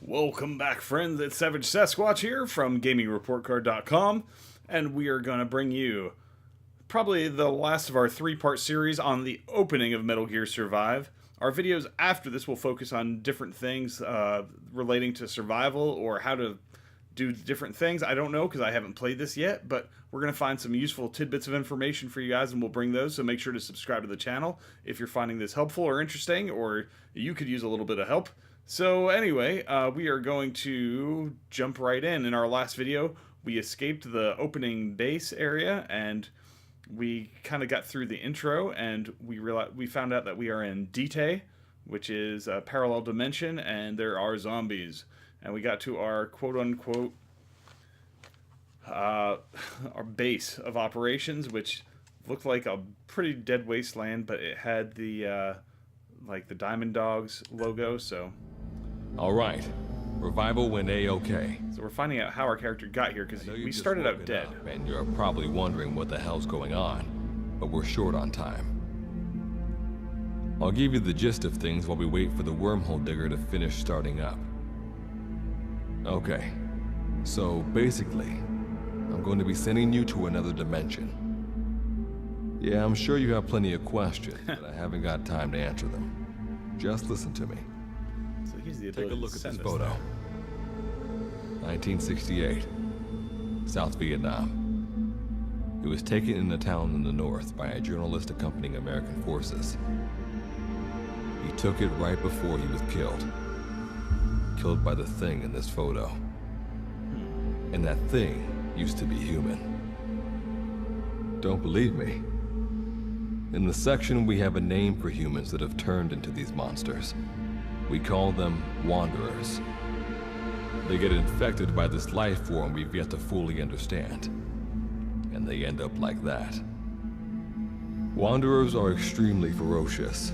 Welcome back, friends. It's Savage Sasquatch here from GamingReportCard.com, and we are going to bring you probably the last of our three-part series on the opening of Metal Gear Survive. Our videos after this will focus on different things relating to survival or how to do different things. I don't know because I haven't played this yet, but we're going to find some useful tidbits of information for you guys, and we'll bring those, so make sure to subscribe to the channel if you're finding this helpful or interesting, or you could use a little bit of help. So anyway, we are going to jump right in. In our last video, we escaped the opening base area, and we kind of got through the intro, and we found out that we are in Dite, which is a parallel dimension, and there are zombies. And we got to our quote-unquote our base of operations, which looked like a pretty dead wasteland, but it had the like the Diamond Dogs logo, so... Alright. Revival went A-okay. So we're finding out how our character got here, because we started out dead. And you're probably wondering what the hell's going on, but we're short on time. I'll give you the gist of things while we wait for the wormhole digger to finish starting up. Okay. So, basically, I'm going to be sending you to another dimension. Yeah, I'm sure you have plenty of questions, but I haven't got time to answer them. Just listen to me. So he's the Take a look at this us photo. 1968, South Vietnam. It was taken in a town in the north by a journalist accompanying American forces. He took it right before he was killed. Killed by the thing in this photo. And that thing used to be human. Don't believe me? In the section, we have a name for humans that have turned into these monsters. We call them Wanderers. They get infected by this life form we've yet to fully understand. And they end up like that. Wanderers are extremely ferocious.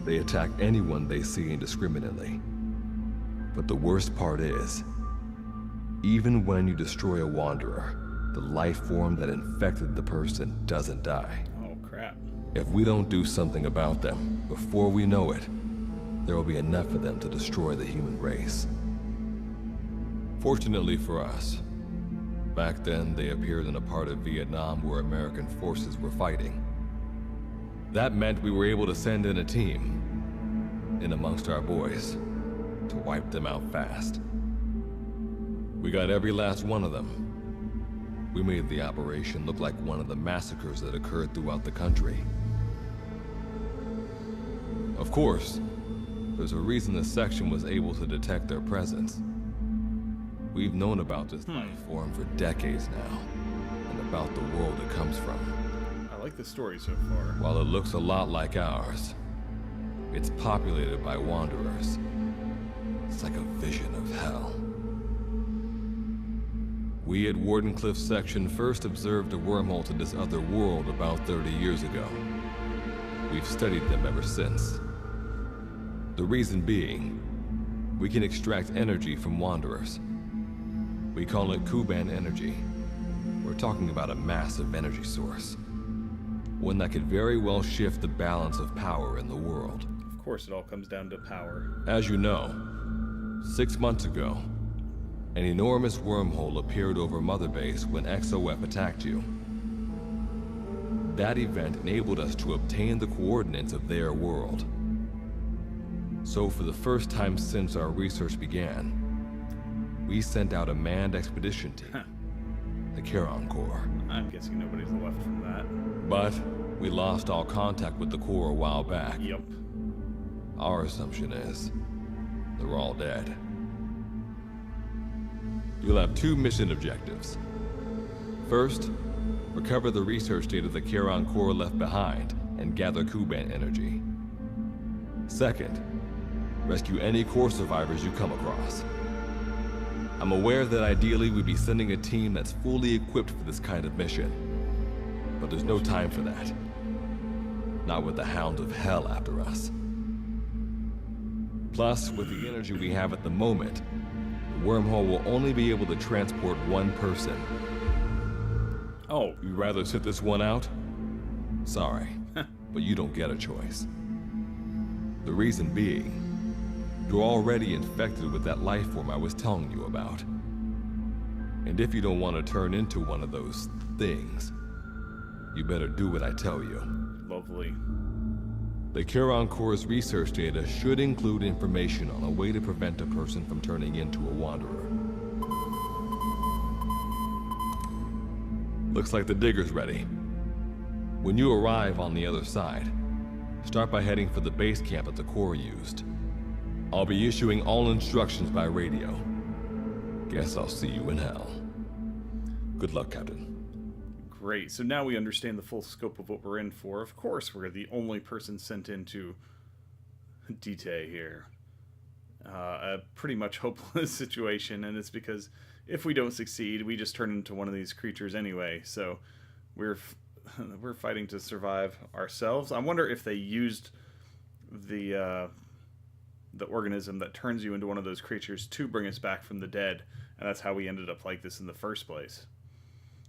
They attack anyone they see indiscriminately. But the worst part is, even when you destroy a Wanderer, the life form that infected the person doesn't die. Oh, crap. If we don't do something about them, before we know it, there will be enough of them to destroy the human race. Fortunately for us, back then they appeared in a part of Vietnam where American forces were fighting. That meant we were able to send in a team, in amongst our boys, to wipe them out fast. We got every last one of them. We made the operation look like one of the massacres that occurred throughout the country. Of course, there's a reason the section was able to detect their presence. We've known about this life form for decades now, and about the world it comes from. I like the story so far. While it looks a lot like ours, it's populated by Wanderers. It's like a vision of hell. We at Wardenclyffe section first observed a wormhole to this other world about 30 years ago. We've studied them ever since. The reason being, we can extract energy from Wanderers. We call it Kuban energy. We're talking about a massive energy source. One that could very well shift the balance of power in the world. Of course, it all comes down to power. As you know, 6 months ago, an enormous wormhole appeared over Mother Base when XOF attacked you. That event enabled us to obtain the coordinates of their world. So for the first time since our research began, we sent out a manned expedition team, the Charon Corps. I'm guessing nobody's left from that. But we lost all contact with the Corps a while back. Yep. Our assumption is they're all dead. You'll have two mission objectives. First, recover the research data the Charon Corps left behind and gather Kuban energy. Second, rescue any Corps survivors you come across. I'm aware that ideally we'd be sending a team that's fully equipped for this kind of mission, but there's no time for that. Not with the Hound of Hell after us. Plus, with the energy we have at the moment, the wormhole will only be able to transport one person. Oh. You'd rather sit this one out? Sorry, but you don't get a choice. The reason being, You're already infected with that life form I was telling you about. And if you don't want to turn into one of those things, you better do what I tell you. Lovely. The Charon Corps' research data should include information on a way to prevent a person from turning into a wanderer. Looks like the digger's ready. When you arrive on the other side, start by heading for the base camp that the Corps used. I'll be issuing all instructions by radio. Guess I'll see you in hell. Good luck, Captain. Great. So now we understand the full scope of what we're in for. Of course, we're the only person sent into Dite here. A pretty much hopeless situation, and it's because if we don't succeed, we just turn into one of these creatures anyway. So we're fighting to survive ourselves. I wonder if they used the organism that turns you into one of those creatures to bring us back from the dead, and that's how we ended up like this in the first place.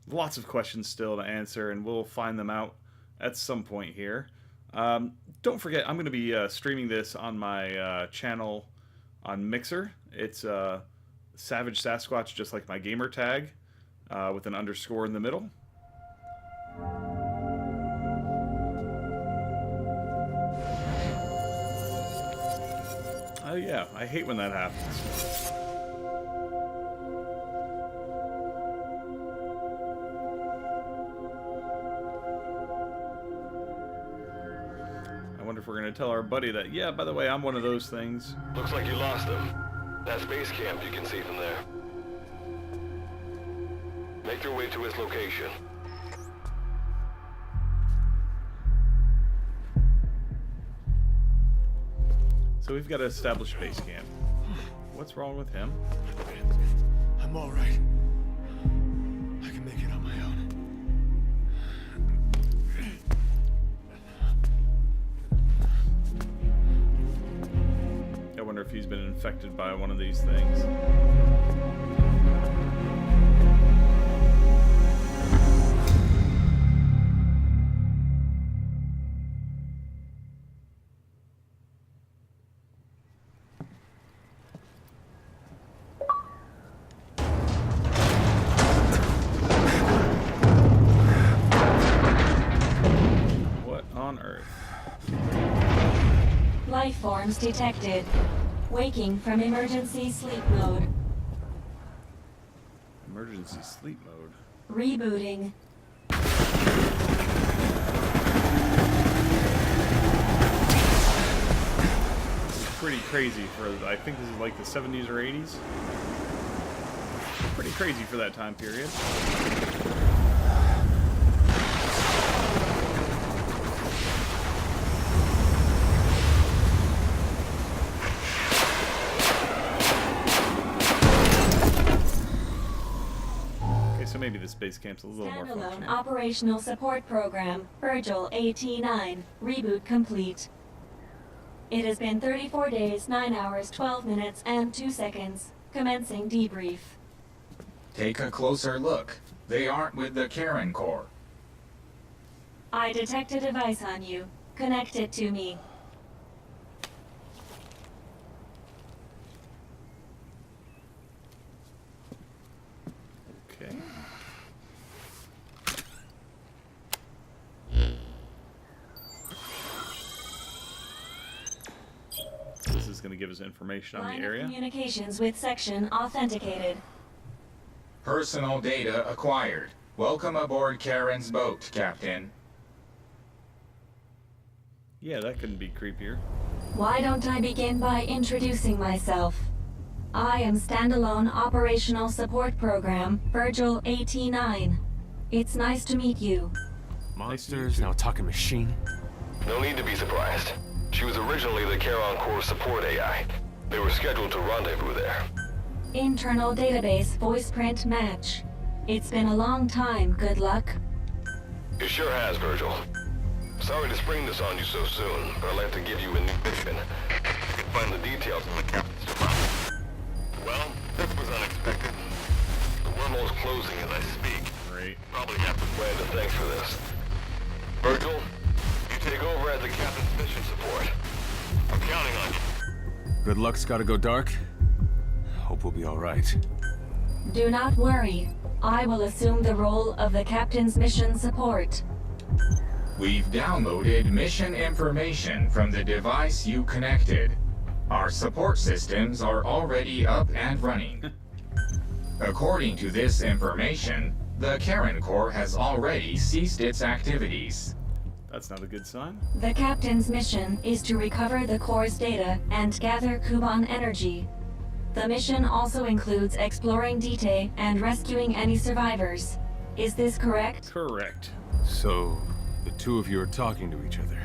Lots of questions still to answer, and we'll find them out at some point here. Don't forget, I'm going to be streaming this on my channel on Mixer. It's Savage Sasquatch, just like my gamer tag, with an underscore in the middle. Oh yeah, I hate when that happens. I wonder if we're going to tell our buddy that, yeah, by the way, I'm one of those things. Looks like you lost him. That's base camp you can see from there. Make your way to his location. So we've got to establish base camp. What's wrong with him? I'm all right. I can make it on my own. I wonder if he's been infected by one of these things. What on earth? Life forms detected. Waking from emergency sleep mode. Emergency sleep mode. Rebooting. This is pretty crazy for, I think this is like the 70s or 80s. Pretty crazy for that time period. So maybe this base camp's a little more Standalone functional. operational support program. Virgil AT9. Reboot complete. It has been 34 days, 9 hours, 12 minutes, and 2 seconds. Commencing debrief. Take a closer look. They aren't with the Charon Corps. I detect a device on you. Connect it to me. Okay. This is going to give us information on Line the of area. communications with section authenticated. Personal data acquired. Welcome aboard Charon's boat, Captain. Yeah, that couldn't be creepier. Why don't I begin by introducing myself? I am Standalone Operational Support Program, Virgil AT9. It's nice to meet you. Monsters, now talking machine. No need to be surprised. She was originally the Charon Corps support AI. They were scheduled to rendezvous there. Internal database voice print match. It's been a long time, good luck. It sure has, Virgil. Sorry to spring this on you so soon, but I'd like to give you a new mission. You can find the details in the captain's department. Well, this was unexpected. The wormhole's closing as I speak. Great. Probably have to plan to thanks for this. Virgil, you take over as the captain's mission support. I'm counting on you. good luck's gotta go dark? Hope we'll be alright. Do not worry. I will assume the role of the captain's mission support. We've downloaded mission information from the device you connected. Our support systems are already up and running. According to this information, the Karen Corps has already ceased its activities. That's not a good sign. The captain's mission is to recover the Corps' data and gather Kuban energy. The mission also includes exploring Dite and rescuing any survivors. Is this correct? Correct. So, the two of you are talking to each other.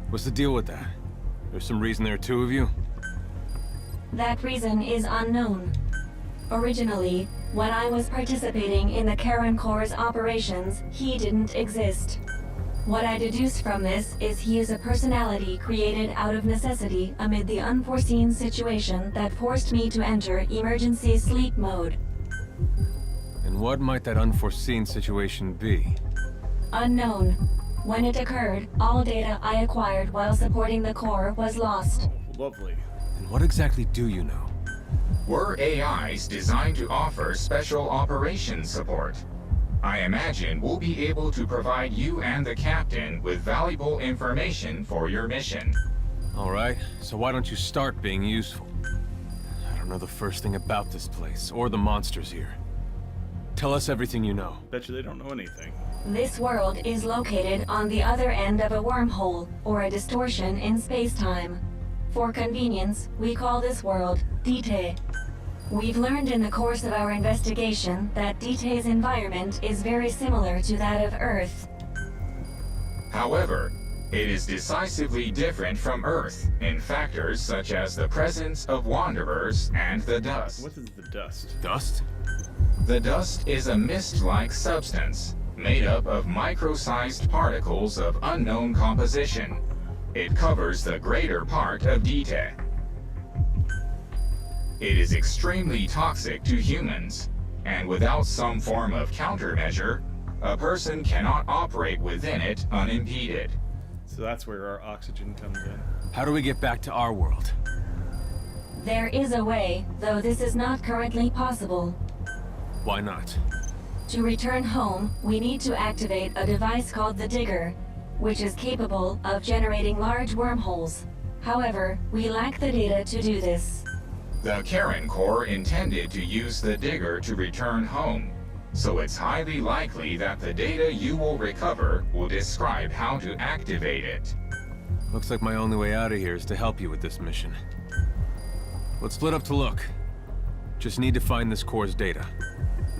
What's the deal with that? There's some reason there are two of you? That reason is unknown. Originally, when I was participating in the Karen Corps' operations, he didn't exist. What I deduce from this is he is a personality created out of necessity amid the unforeseen situation that forced me to enter emergency sleep mode. And what might that unforeseen situation be? Unknown. When it occurred, all data I acquired while supporting the Corps was lost. Oh, lovely. And what exactly do you know? We're AIs designed to offer special operations support. I imagine we'll be able to provide you and the captain with valuable information for your mission. Alright, so why don't you start being useful? I don't know the first thing about this place, or the monsters here. Tell us everything you know. Bet you they don't know anything. This world is located on the other end of a wormhole, or a distortion in space-time. For convenience, we call this world Dite. We've learned in the course of our investigation that Dite's environment is very similar to that of Earth. However, it is decisively different from Earth in factors such as the presence of wanderers and the dust. What is the dust? Dust? The dust is a mist-like substance made up of micro-sized particles of unknown composition. It covers the greater part of Dite. It is extremely toxic to humans, and without some form of countermeasure, a person cannot operate within it unimpeded. So that's where our oxygen comes in. How do we get back to our world? There is a way, though this is not currently possible. Why not? To return home, we need to activate a device called the Digger, which is capable of generating large wormholes. However, we lack the data to do this. The Karen Corps intended to use the Digger to return home, so it's highly likely that the data you will recover will describe how to activate it. Looks like my only way out of here is to help you with this mission. Let's split up to look. Just need to find this Corps' data.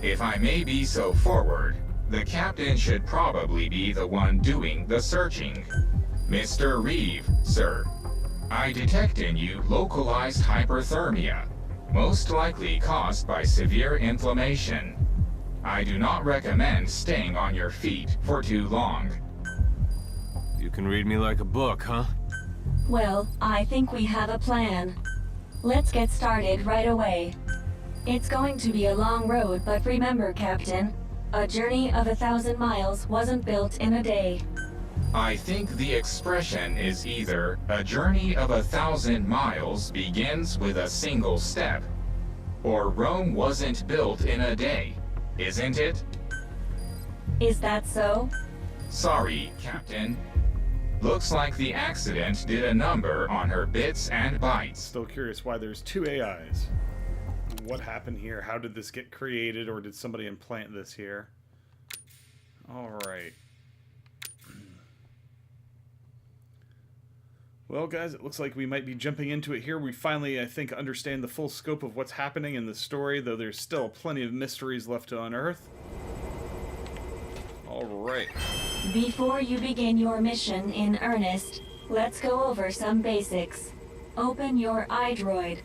If I may be so forward, the captain should probably be the one doing the searching. Mr. Reeve, sir. I detect in you localized hyperthermia, most likely caused by severe inflammation. I do not recommend staying on your feet for too long. You can read me like a book, huh? Well, I think we have a plan. Let's get started right away. It's going to be a long road, but remember, Captain, a journey of 1,000 miles wasn't built in a day. I think the expression is either a journey of 1,000 miles begins with a single step, or Rome wasn't built in a day, isn't it? Is that so? Sorry, Captain. Looks like the accident did a number on her bits and bytes. Still curious why there's two AIs. What happened here? How did this get created, or did somebody implant this here? Alright. Well, guys, it looks like we might be jumping into it here. We finally, I think, understand the full scope of what's happening in the story, though there's still plenty of mysteries left to unearth. Alright. Before you begin your mission in earnest, let's go over some basics. Open your iDroid.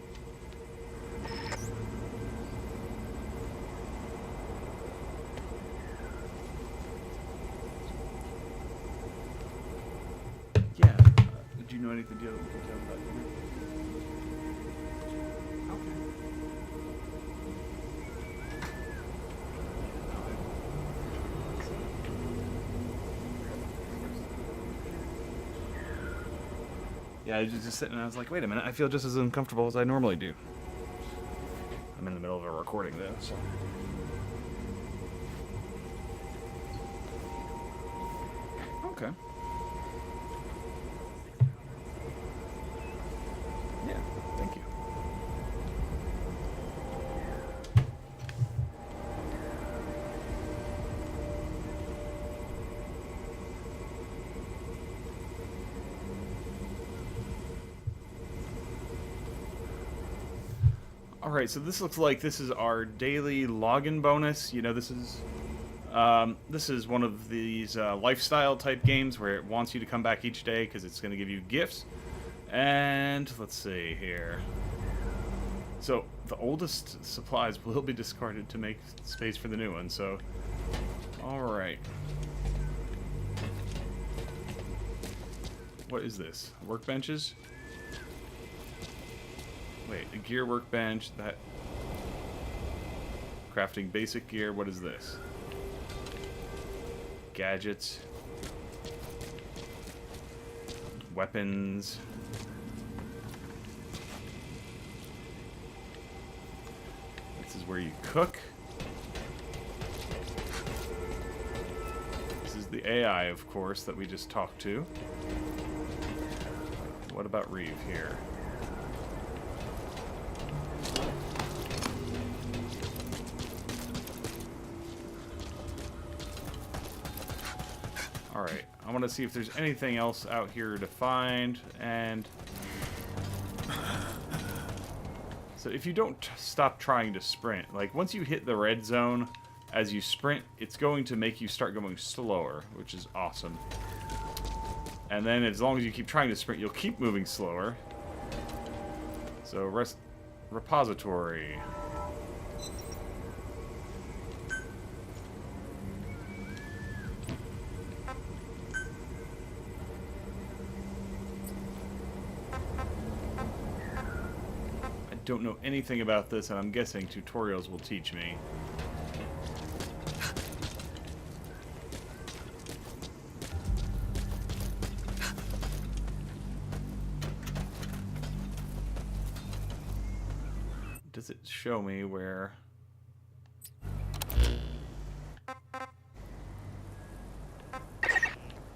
Yeah. Do you know anything detail about it? Yeah, I was just sitting and I was like, wait a minute, I feel just as uncomfortable as I normally do. I'm in the middle of a recording though, so. Okay. Yeah, thank you. Alright, so this looks like this is our daily login bonus. You know, this is one of these lifestyle type games where it wants you to come back each day because it's going to give you gifts. And let's see here. So the oldest supplies will be discarded to make space for the new one. So, alright. What is this? Workbenches? Wait, a gear workbench, that... Crafting basic gear, what is this? Gadgets. Weapons. This is where you cook. This is the AI, of course, that we just talked to. What about Reeve here? Alright, I want to see if there's anything else out here to find, and... So if you don't stop trying to sprint, like once you hit the red zone, as you sprint, it's going to make you start going slower, which is awesome. And then as long as you keep trying to sprint, you'll keep moving slower. So, repository. I don't know anything about this, and I'm guessing tutorials will teach me. Does it show me where...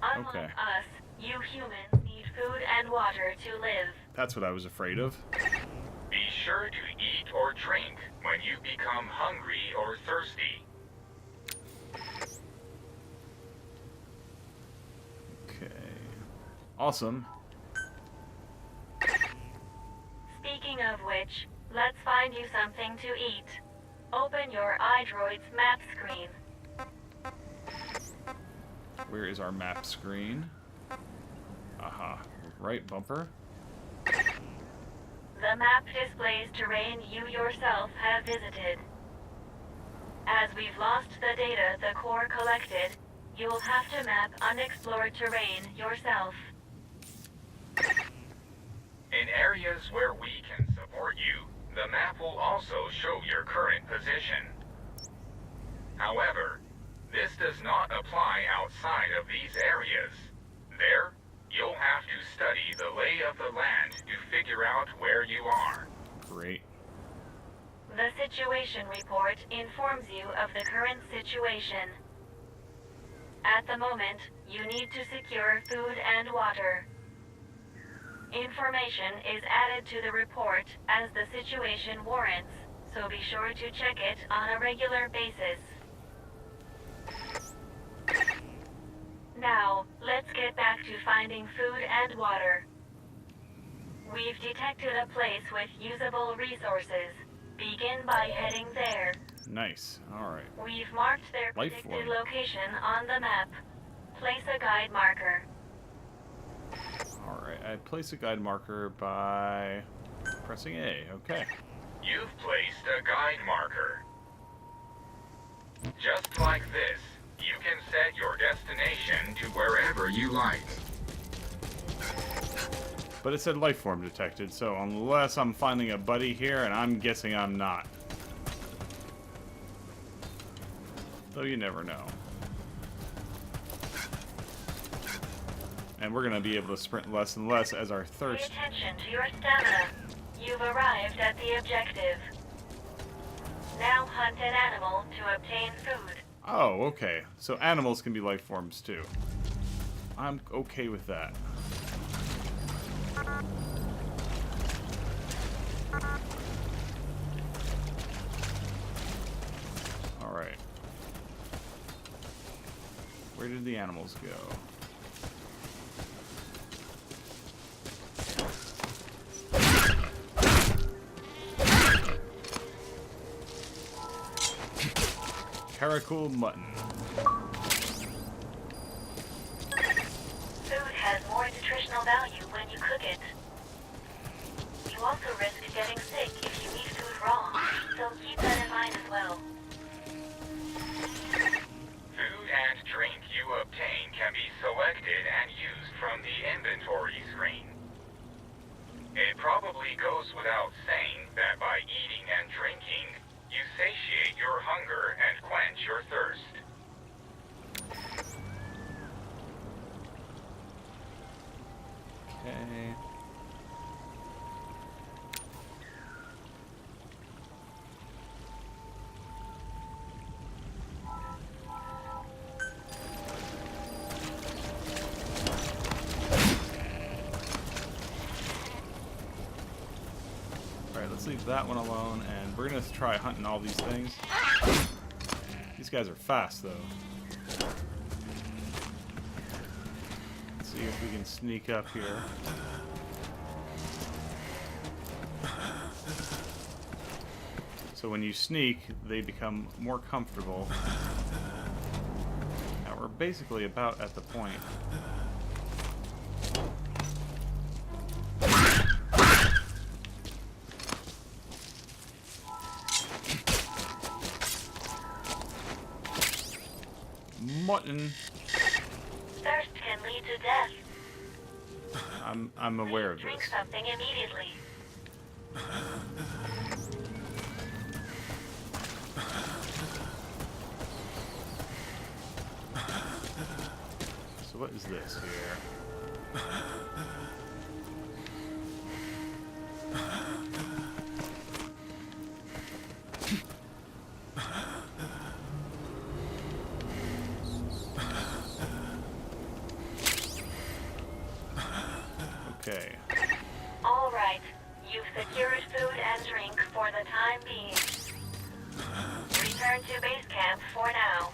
Unlike Okay. us, you humans need food and water to live. That's what I was afraid of. Be sure to eat or drink when you become hungry or thirsty. Okay. Awesome. Speaking of which, let's find you something to eat. Open your iDroid's map screen. Where is our map screen? Aha. Right bumper. The map displays terrain you yourself have visited. As we've lost the data the core collected, you'll have to map unexplored terrain yourself. In areas where we can support you, the map will also show your current position. However, this does not apply outside of these areas. There, you'll have to study the lay of the land to figure out where you are. Great. The situation report informs you of the current situation. At the moment, you need to secure food and water. Information is added to the report as the situation warrants, so be sure to check it on a regular basis. Now, let's get back to finding food and water. We've detected a place with usable resources. Begin by heading there. Nice. Alright. We've marked their Life predicted form. location on the map. Place a guide marker. Alright. I place a guide marker by pressing A. Okay. You've placed a guide marker. Just like this, you can set your destination to wherever you like. But it said life form detected, so unless I'm finding a buddy here, and I'm guessing I'm not. Though you never know. And we're going to be able to sprint less and less as our Pay thirst. attention to your stamina. You've arrived at the objective. Now hunt an animal to obtain food. Oh, okay. So animals can be life forms too. I'm okay with that. Alright. Where did the animals go? Caracal mutton. Food has more nutritional value when you cook it. You also risk getting sick if you eat food raw, so keep that in mind as well. Food and drink you obtain can be selected and used from the inventory screen. It probably goes without saying that by eating and drinking, you satiate your hunger and quench your thirst. Okay. Alright, let's leave that one alone, and we're gonna try hunting all these things. These guys are fast, though. Let's see if we can sneak up here. So when you sneak, they become more comfortable. Now we're basically about at the point. Mutton. Thirst can lead to death. I'm aware of Drink this. something immediately. So what is this here? Okay. All right. You've secured food and drink for the time being. Return to base camp for now.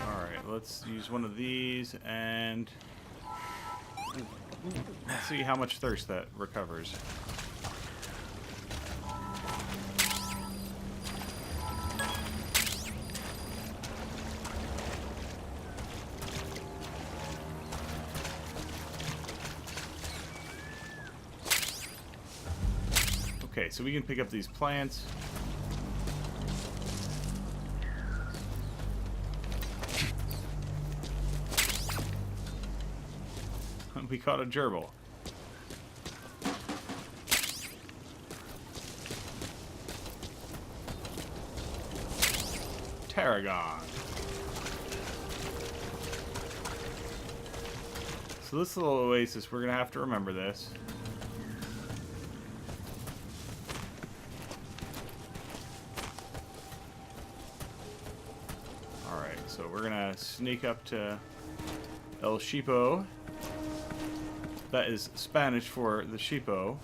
Alright, let's use one of these and let's see how much thirst that recovers. Okay, so we can pick up these plants. We caught a gerbil. Tarragon. So this little oasis, we're gonna have to remember this. Alright, so we're gonna sneak up to El Cheapo. That is Spanish for the sheepo.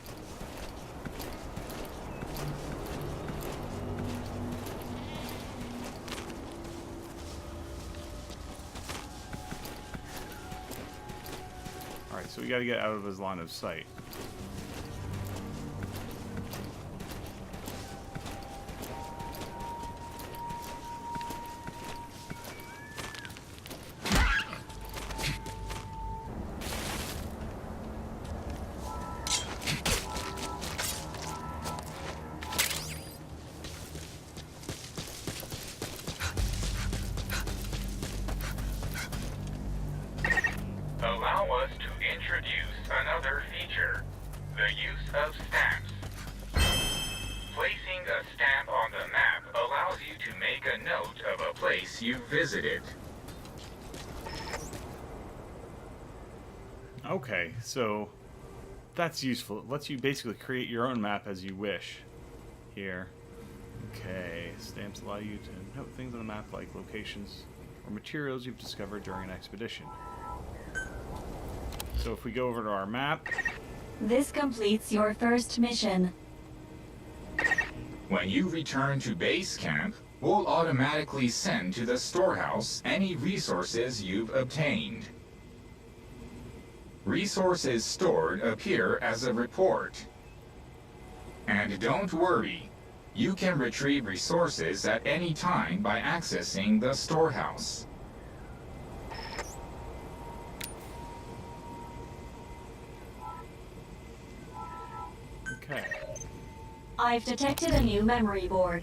Alright, so we gotta get out of his line of sight. Allow us to introduce an place you visited. Okay, so that's useful. It lets you basically create your own map as you wish here. Okay, stamps allow you to note things on the map like locations or materials you've discovered during an expedition. So if we go over to our map... This completes your first mission. When you return to base camp, we'll automatically send to the storehouse any resources you've obtained. Resources stored appear as a report. And don't worry, you can retrieve resources at any time by accessing the storehouse. Okay. I've detected a new memory board.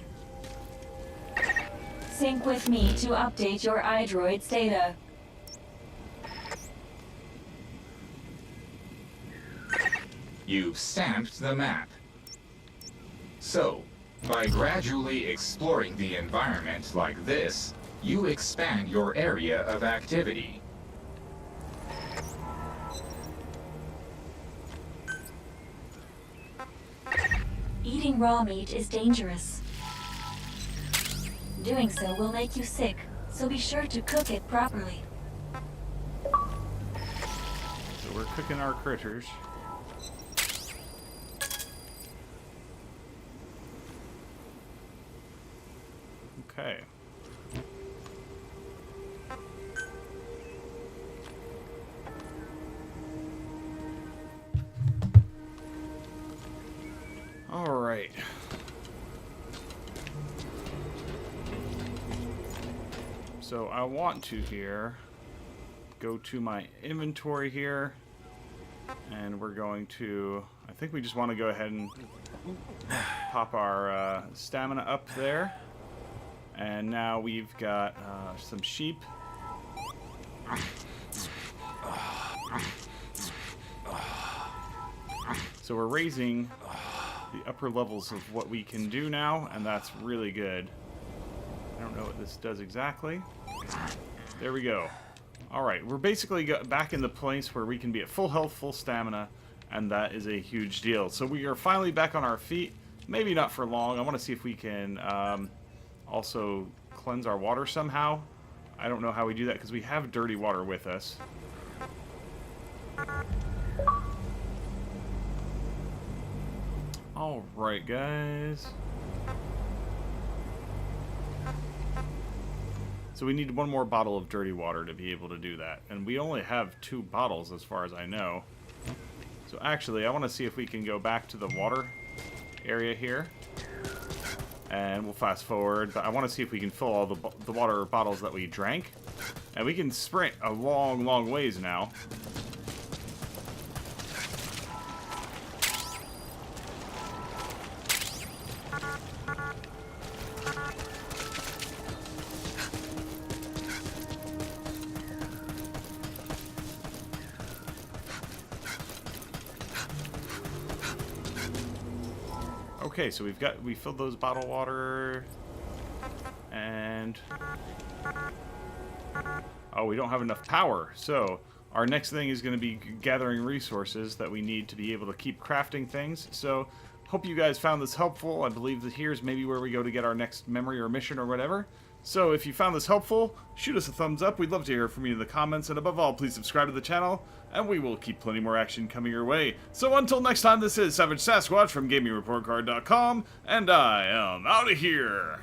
Sync with me to update your iDroid's data. You've stamped the map. So, by gradually exploring the environment like this, you expand your area of activity. Eating raw meat is dangerous. Doing so will make you sick, so be sure to cook it properly. So we're cooking our critters. Okay. All right. So I want to here go to my inventory here, and we're going to, I think we just want to go ahead and pop our stamina up there. And now we've got some sheep. So we're raising the upper levels of what we can do now, and that's really good. I don't know what this does exactly. There we go. Alright, we're basically back in the place where we can be at full health, full stamina, and that is a huge deal. So we are finally back on our feet. Maybe not for long. I want to see if we can also cleanse our water somehow. I don't know how we do that because we have dirty water with us. Alright, guys. So we need one more bottle of dirty water to be able to do that. And we only have 2 bottles as far as I know. So actually, I want to see if we can go back to the water area here. And we'll fast forward. But I want to see if we can fill all the water bottles that we drank. And we can sprint a long, long ways now. Okay, so we filled those bottled water, and oh, we don't have enough power. So our next thing is going to be gathering resources that we need to be able to keep crafting things. So hope you guys found this helpful. I believe that here's maybe where we go to get our next memory or mission or whatever. So if you found this helpful, shoot us a thumbs up. We'd love to hear from you in the comments. And above all, please subscribe to the channel, and we will keep plenty more action coming your way. So until next time, this is Savage Sasquatch from GamingReportCard.com, and I am out of here.